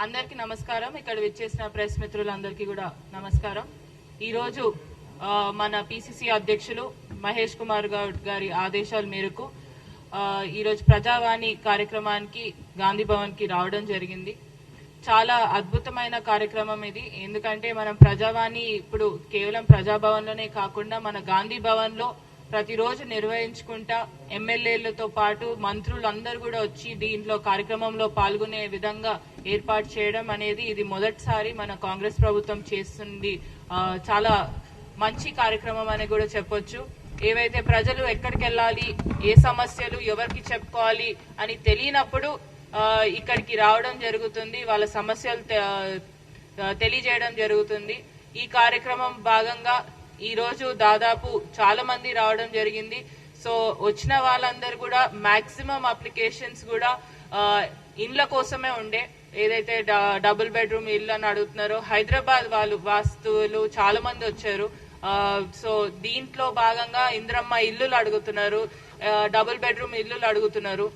అందరికీ నమస్కారం. ఇక్కడ విచ్చేసిన ప్రెస్ మిత్రులందరికీ కూడా నమస్కారం. ఈ రోజు మన పిసిసి అధ్యక్షులు మహేష్ కుమార్ గౌడ్ గారి ఆదేశాల మేరకు ఈ రోజు ప్రజావాణి కార్యక్రమానికి గాంధీ భవన్ కి రావడం జరిగింది. చాలా అద్భుతమైన కార్యక్రమం ఇది. ఎందుకంటే మనం ప్రజావాణి ఇప్పుడు కేవలం ప్రజాభవన్ లోనే కాకుండా మన గాంధీ భవన్ లో ప్రతిరోజు నిర్వహించుకుంటా ఎమ్మెల్యేలతో పాటు మంత్రులందరూ కూడా వచ్చి దీంట్లో కార్యక్రమంలో పాల్గొనే విధంగా ఏర్పాటు చేయడం అనేది ఇది మొదటిసారి మన కాంగ్రెస్ ప్రభుత్వం చేస్తుంది. చాలా మంచి కార్యక్రమం అని కూడా చెప్పొచ్చు. ఏవైతే ప్రజలు ఎక్కడికి వెళ్ళాలి, ఏ సమస్యలు ఎవరికి చెప్పుకోవాలి అని తెలియనప్పుడు ఇక్కడికి రావడం జరుగుతుంది, వాళ్ళ సమస్యలు తెలియజేయడం జరుగుతుంది. ఈ కార్యక్రమం భాగంగా ఈ రోజు దాదాపు చాలా మంది రావడం జరిగింది. సో వచ్చిన వాళ్ళందరూ కూడా మాక్సిమం అప్లికేషన్స్ కూడా ఇండ్ల కోసమే ఉండే. ఏదైతే డబుల్ బెడ్రూమ్ ఇల్లు అని అడుగుతున్నారో, హైదరాబాద్ వాళ్ళు వాస్తువులు చాలా మంది వచ్చారు. సో దీంట్లో భాగంగా ఇంద్రమ్మ ఇల్లులు అడుగుతున్నారు, డబుల్ బెడ్రూమ్ ఇల్లులు అడుగుతున్నారు.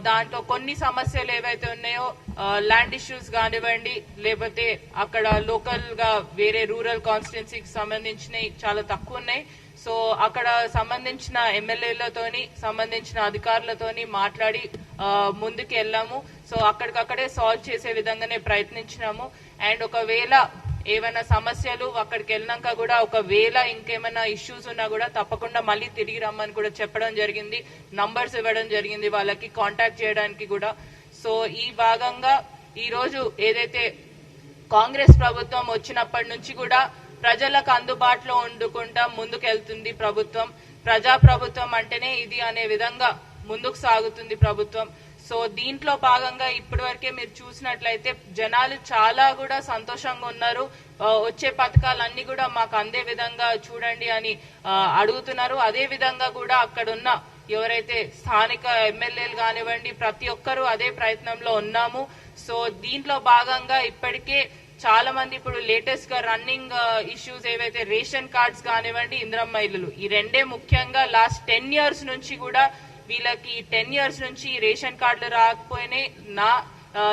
దాంట్లో కొన్ని సమస్యలు ఏవైతే ఉన్నాయో ల్యాండ్ ఇష్యూస్ కానివ్వండి, లేకపోతే అక్కడ లోకల్ గా వేరే రూరల్ కాన్స్టిట్యున్సీకి సంబంధించినవి చాలా తక్కువ ఉన్నాయి. సో అక్కడ సంబంధించిన ఎమ్మెల్యేలతోని సంబంధించిన అధికారులతోని మాట్లాడి ముందుకు వెళ్ళాము. సో అక్కడికక్కడే సాల్వ్ చేసే విధంగానే ప్రయత్నించినాము. అండ్ ఒకవేళ ఏమైనా సమస్యలు అక్కడికి వెళ్ళినాక కూడా ఒకవేళ ఇంకేమైనా ఇష్యూస్ ఉన్నా కూడా తప్పకుండా మళ్ళీ తిరిగి రమ్మని కూడా చెప్పడం జరిగింది. నంబర్స్ ఇవ్వడం జరిగింది వాళ్ళకి కాంటాక్ట్ చేయడానికి కూడా. సో ఈ భాగంగా ఈ రోజు ఏదైతే కాంగ్రెస్ ప్రభుత్వం వచ్చినప్పటి నుంచి కూడా ప్రజలకు అందుబాటులో ఉండుకుంటా ముందుకెళ్తుంది ప్రభుత్వం. ప్రజా ప్రభుత్వం అంటేనే ఇది అనే విధంగా ముందుకు సాగుతుంది ప్రభుత్వం. సో దీంట్లో భాగంగా ఇప్పటి వరకే మీరు చూసినట్లయితే జనాలు చాలా కూడా సంతోషంగా ఉన్నారు. వచ్చే పథకాలన్నీ కూడా మాకు అందే విధంగా చూడండి అని అడుగుతున్నారు. అదే విధంగా కూడా అక్కడున్న ఎవరైతే స్థానిక ఎమ్మెల్యేలు కానివ్వండి, ప్రతి ఒక్కరూ అదే ప్రయత్నంలో ఉన్నాము. సో దీంట్లో భాగంగా ఇప్పటికే చాలా మంది ఇప్పుడు లేటెస్ట్ గా రన్నింగ్ ఇష్యూస్ ఏవైతే రేషన్ కార్డ్స్ కానివ్వండి, ఇంద్రమ్మ ఇల్లులు, ఈ రెండే ముఖ్యంగా లాస్ట్ 10 years నుంచి కూడా వీళ్ళకి 10 years నుంచి రేషన్ కార్డులు రాకపోయినాయి,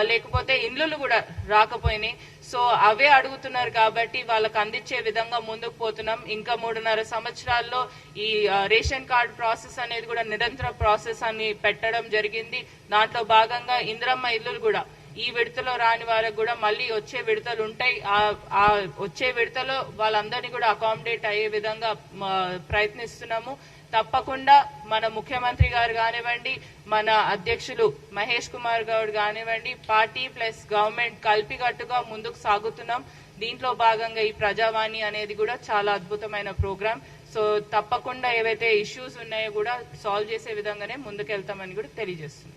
లేకపోతే ఇండ్లు కూడా రాకపోయినాయి. సో అవే అడుగుతున్నారు కాబట్టి వాళ్ళకి అందించే విధంగా ముందుకు పోతున్నాం. ఇంకా 3.5 సంవత్సరాల్లో ఈ రేషన్ కార్డు ప్రాసెస్ అనేది కూడా నిరంతర ప్రాసెస్ అని పెట్టడం జరిగింది. దాంట్లో భాగంగా ఇంద్రమ్మ ఇల్లులు కూడా ఈ విడతలో రాని వారికి కూడా మళ్ళీ వచ్చే విడతలు ఉంటాయి. ఆ వచ్చే విడతలో వాళ్ళందరినీ కూడా అకామిడేట్ అయ్యే విధంగా ప్రయత్నిస్తున్నాము. తప్పకుండా మన ముఖ్యమంత్రి గారు కానివ్వండి, మన అధ్యక్షులు మహేష్ కుమార్ గౌడ్ కానివ్వండి, పార్టీ ప్లస్ గవర్నమెంట్ కలిపికట్టుగా ముందుకు సాగుతున్నాం. దీంట్లో భాగంగా ఈ ప్రజావాణి అనేది కూడా చాలా అద్భుతమైన ప్రోగ్రామ్. సో తప్పకుండా ఏవైతే ఇష్యూస్ ఉన్నాయో కూడా సాల్వ్ చేసే విధంగానే ముందుకెళ్తామని కూడా తెలియజేస్తున్నాం.